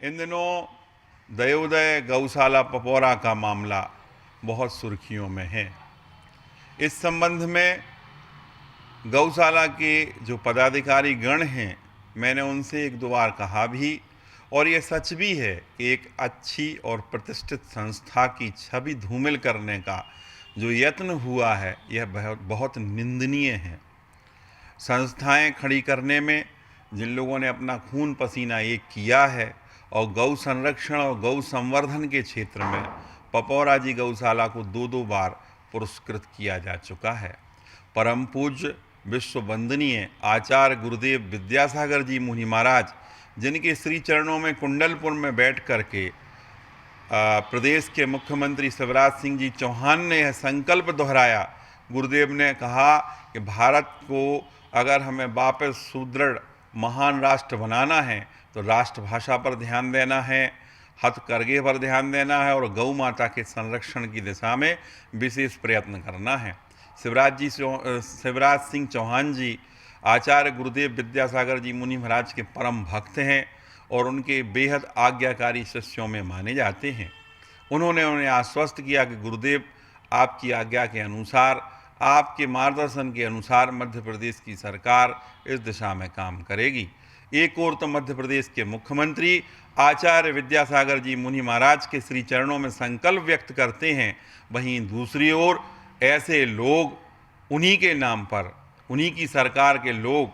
इन दिनों दयोदय गौशाला पपौरा का मामला बहुत सुर्खियों में है। इस संबंध में गौशाला के जो पदाधिकारी गण हैं, मैंने उनसे एक दो बार कहा भी, और ये सच भी है कि एक अच्छी और प्रतिष्ठित संस्था की छवि धूमिल करने का जो यत्न हुआ है, यह बहुत निंदनीय है। संस्थाएं खड़ी करने में जिन लोगों ने अपना खून पसीना एक किया है और गौ संरक्षण और गौ संवर्धन के क्षेत्र में पपौरा जी गौशाला को दो दो बार पुरस्कृत किया जा चुका है। परम पूज्य विश्व वंदनीय आचार्य गुरुदेव विद्यासागर जी मुनि महाराज, जिनके श्री चरणों में कुंडलपुर में बैठ करके प्रदेश के मुख्यमंत्री शिवराज सिंह जी चौहान ने यह संकल्प दोहराया। गुरुदेव ने कहा कि भारत को अगर हमें वापस सुदृढ़ महान राष्ट्र बनाना है तो राष्ट्रभाषा पर ध्यान देना है, हथकरघे पर ध्यान देना है और गौ माता के संरक्षण की दिशा में विशेष प्रयत्न करना है। शिवराज सिंह चौहान जी आचार्य गुरुदेव विद्यासागर जी मुनि महाराज के परम भक्त हैं और उनके बेहद आज्ञाकारी शिष्यों में माने जाते हैं। उन्होंने उन्हें आश्वस्त किया कि गुरुदेव, आपकी आज्ञा के अनुसार, आपके मार्गदर्शन के अनुसार मध्य प्रदेश की सरकार इस दिशा में काम करेगी। एक ओर तो मध्य प्रदेश के मुख्यमंत्री आचार्य विद्यासागर जी मुनि महाराज के श्री चरणों में संकल्प व्यक्त करते हैं, वहीं दूसरी ओर ऐसे लोग, उन्हीं के नाम पर, उन्हीं की सरकार के लोग,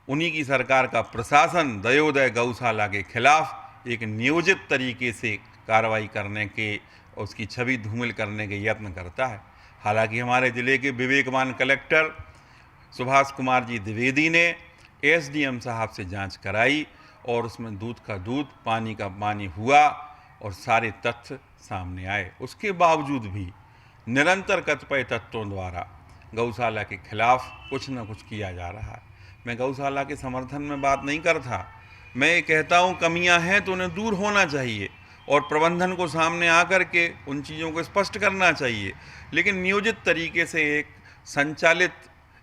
उन्हीं की सरकार का प्रशासन दयोदय गौशाला के खिलाफ एक नियोजित तरीके से कार्रवाई करने के, उसकी छवि धूमिल करने के यत्न करता है। हालांकि हमारे ज़िले के विवेकवान कलेक्टर सुभाष कुमार जी द्विवेदी ने एसडीएम साहब से जांच कराई और उसमें दूध का दूध, पानी का पानी हुआ और सारे तथ्य सामने आए। उसके बावजूद भी निरंतर कतिपय तत्वों द्वारा गौशाला के खिलाफ कुछ न कुछ किया जा रहा है। मैं गौशाला के समर्थन में बात नहीं करता, मैं ये कहता हूँ कमियाँ हैं तो उन्हें दूर होना चाहिए और प्रबंधन को सामने आकर के उन चीज़ों को स्पष्ट करना चाहिए, लेकिन नियोजित तरीके से एक संचालित,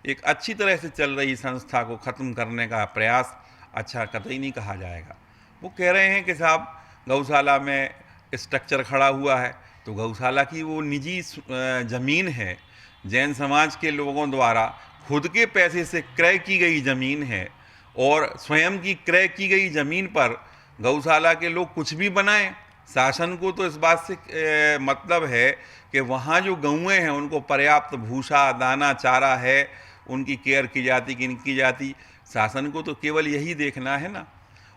एक अच्छी तरह से चल रही संस्था को ख़त्म करने का प्रयास अच्छा कतई नहीं कहा जाएगा। वो कह रहे हैं कि साहब गौशाला में स्ट्रक्चर खड़ा हुआ है, तो गौशाला की वो निजी ज़मीन है, जैन समाज के लोगों द्वारा खुद के पैसे से क्रय की गई ज़मीन है और स्वयं की क्रय की गई ज़मीन पर गौशाला के लोग कुछ भी बनाएं। शासन को तो इस बात से मतलब है कि वहाँ जो गौएँ हैं उनको पर्याप्त भूसा, दाना, चारा है, उनकी केयर की जाती कि नहीं की जाती। शासन को तो केवल यही देखना है ना।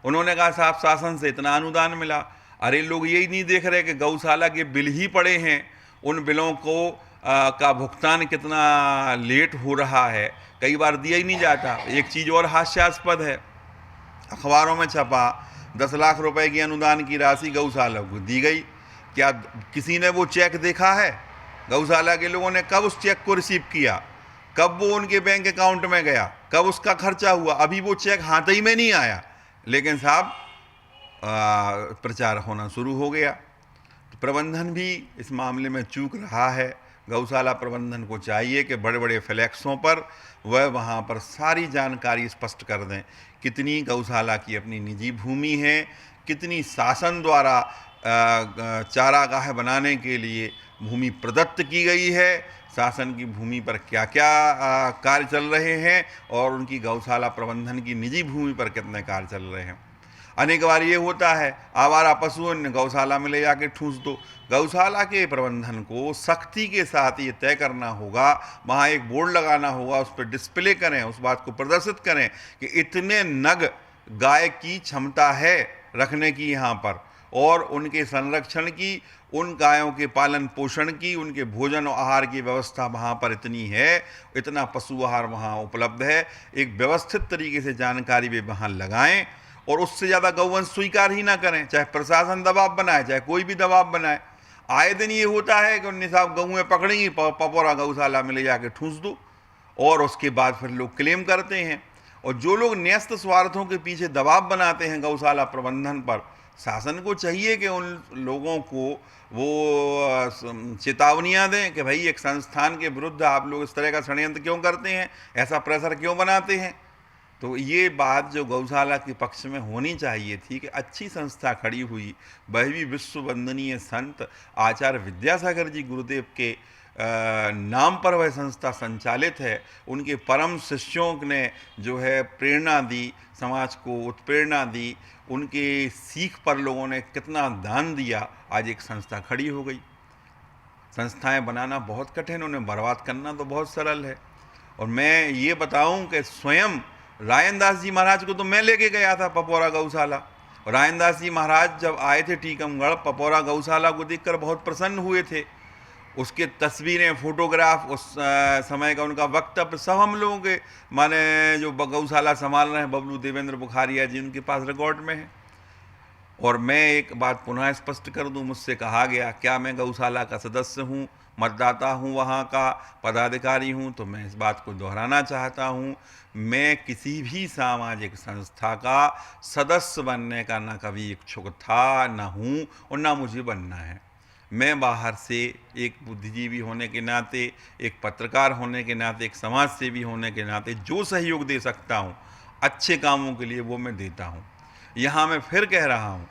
उन्होंने कहा साहब शासन से इतना अनुदान मिला, अरे लोग यही नहीं देख रहे कि गौशाला के बिल ही पड़े हैं, उन बिलों को का भुगतान कितना लेट हो रहा है, कई बार दिया ही नहीं जाता। एक चीज़ और हास्यास्पद है, अखबारों में छपा 10 लाख रुपए की अनुदान की राशि गौशाला को दी गई। क्या किसी ने वो चेक देखा है? गौशाला के लोगों ने कब उस चेक को रिसीव किया, कब वो उनके बैंक अकाउंट में गया, कब उसका खर्चा हुआ? अभी वो चेक हाथ ही में नहीं आया, लेकिन साहब प्रचार होना शुरू हो गया। तो प्रबंधन भी इस मामले में चूक रहा है। गौशाला प्रबंधन को चाहिए कि बड़े बड़े फ्लैक्सों पर वह वहाँ पर सारी जानकारी स्पष्ट कर दें, कितनी गौशाला की अपनी निजी भूमि है, कितनी शासन द्वारा चारागाह बनाने के लिए भूमि प्रदत्त की गई है, शासन की भूमि पर क्या क्या कार्य चल रहे हैं और उनकी गौशाला प्रबंधन की निजी भूमि पर कितने कार्य चल रहे हैं। अनेक बार ये होता है आवारा पशुओं ने गौशाला में ले जाके ठूंस दो। गौशाला के प्रबंधन को सख्ती के साथ ये तय करना होगा, वहाँ एक बोर्ड लगाना होगा, उस पर डिस्प्ले करें, उस बात को प्रदर्शित करें कि इतने नग गाय की क्षमता है रखने की यहाँ पर, और उनके संरक्षण की, उन गायों के पालन पोषण की, उनके भोजन और आहार की व्यवस्था वहाँ पर इतनी है, इतना पशु आहार वहाँ उपलब्ध है। एक व्यवस्थित तरीके से जानकारी वे वहाँ लगाएं और उससे ज़्यादा गौवंश स्वीकार ही ना करें, चाहे प्रशासन दबाव बनाए, चाहे कोई भी दबाव बनाए। आए दिन ये होता है कि उन्हें साहब गौएँ पकड़ेंगी, पपौरा गौशाला में ले जाके ठूंस दो, और उसके बाद फिर लोग क्लेम करते हैं। और जो लोग न्यस्त स्वार्थों के पीछे दबाव बनाते हैं गौशाला प्रबंधन पर, शासन को चाहिए कि उन लोगों को वो चेतावनियां दें कि भाई एक संस्थान के विरुद्ध आप लोग इस तरह का षड्यंत्र क्यों करते हैं, ऐसा प्रेशर क्यों बनाते हैं। तो ये बात जो गौशाला के पक्ष में होनी चाहिए थी कि अच्छी संस्था खड़ी हुई, वह भी विश्व वंदनीय संत आचार्य विद्यासागर जी गुरुदेव के नाम पर वह संस्था संचालित है। उनके परम शिष्यों ने जो है प्रेरणा दी, समाज को उत्प्रेरणा दी, उनके सीख पर लोगों ने कितना दान दिया, आज एक संस्था खड़ी हो गई। संस्थाएं बनाना बहुत कठिन, उन्हें बर्बाद करना तो बहुत सरल है। और मैं ये बताऊं कि स्वयं रायन दास जी महाराज को तो मैं लेके गया था पपौरा गौशाला। रायन दास जी महाराज जब आए थे टीकमगढ़, पपौरा गौशाला को देखकर बहुत प्रसन्न हुए थे। उसके तस्वीरें, फोटोग्राफ, उस समय का उनका वक्तव्य सब हम लोगों के माने जो गौशाला संभाल रहे हैं बबलू देवेंद्र बुखारिया जी, उनके पास रिकॉर्ड में है। और मैं एक बात पुनः स्पष्ट कर दूं, मुझसे कहा गया क्या मैं गौशाला का सदस्य हूं, मतदाता हूं, वहां का पदाधिकारी हूं, तो मैं इस बात को दोहराना चाहता हूं, मैं किसी भी सामाजिक संस्था का सदस्य बनने का ना कभी इच्छुक था, ना हूं और ना मुझे बनना है। मैं बाहर से एक बुद्धिजीवी होने के नाते, एक पत्रकार होने के नाते, एक समाज सेवी होने के नाते जो सहयोग दे सकता हूँ अच्छे कामों के लिए, वो मैं देता हूँ। यहाँ मैं फिर कह रहा हूँ,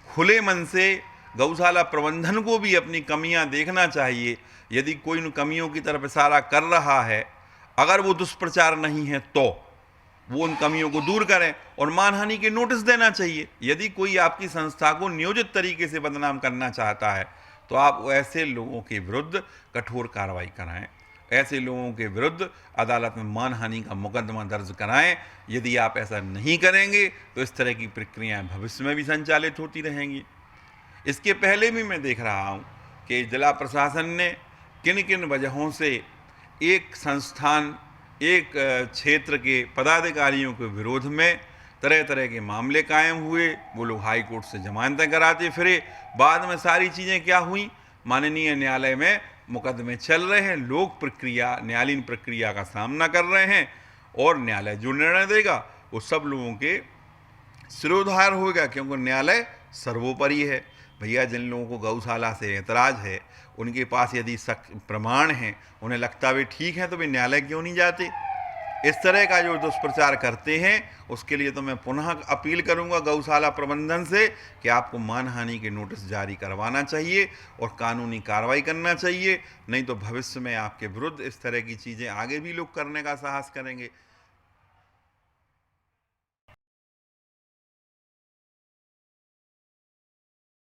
खुले मन से गौशाला प्रबंधन को भी अपनी कमियां देखना चाहिए। यदि कोई उन कमियों की तरफ इशारा कर रहा है, अगर वो दुष्प्रचार नहीं है तो वो उन कमियों को दूर करें और मानहानि के नोटिस देना चाहिए। यदि कोई आपकी संस्था को नियोजित तरीके से बदनाम करना चाहता है तो आप ऐसे लोगों के विरुद्ध कठोर कार्रवाई कराएं, ऐसे लोगों के विरुद्ध अदालत में मानहानि का मुकदमा दर्ज कराएं। यदि आप ऐसा नहीं करेंगे तो इस तरह की प्रक्रियाएं भविष्य में भी संचालित होती रहेंगी। इसके पहले भी मैं देख रहा हूं कि जिला प्रशासन ने किन किन वजहों से एक संस्थान, एक क्षेत्र के पदाधिकारियों के विरोध में तरह तरह के मामले कायम हुए। वो लोग हाई कोर्ट से जमानतें कराते फिरे, बाद में सारी चीज़ें क्या हुई, माननीय न्यायालय में मुकदमे चल रहे हैं, लोग प्रक्रिया, न्यायालयीन प्रक्रिया का सामना कर रहे हैं और न्यायालय जो निर्णय देगा वो सब लोगों के सिरोधार होगा, क्योंकि न्यायालय सर्वोपरि है। भैया, जिन लोगों को गौशाला से ऐतराज़ है, उनके पास यदि प्रमाण हैं, उन्हें लगता है ठीक है, तो वे न्यायालय क्यों नहीं जाते। इस तरह का जो दुष्प्रचार करते हैं उसके लिए तो मैं पुनः अपील करूंगा गौशाला प्रबंधन से कि आपको मानहानि के नोटिस जारी करवाना चाहिए और कानूनी कार्रवाई करना चाहिए, नहीं तो भविष्य में आपके विरुद्ध इस तरह की चीज़ें आगे भी लोग करने का साहस करेंगे।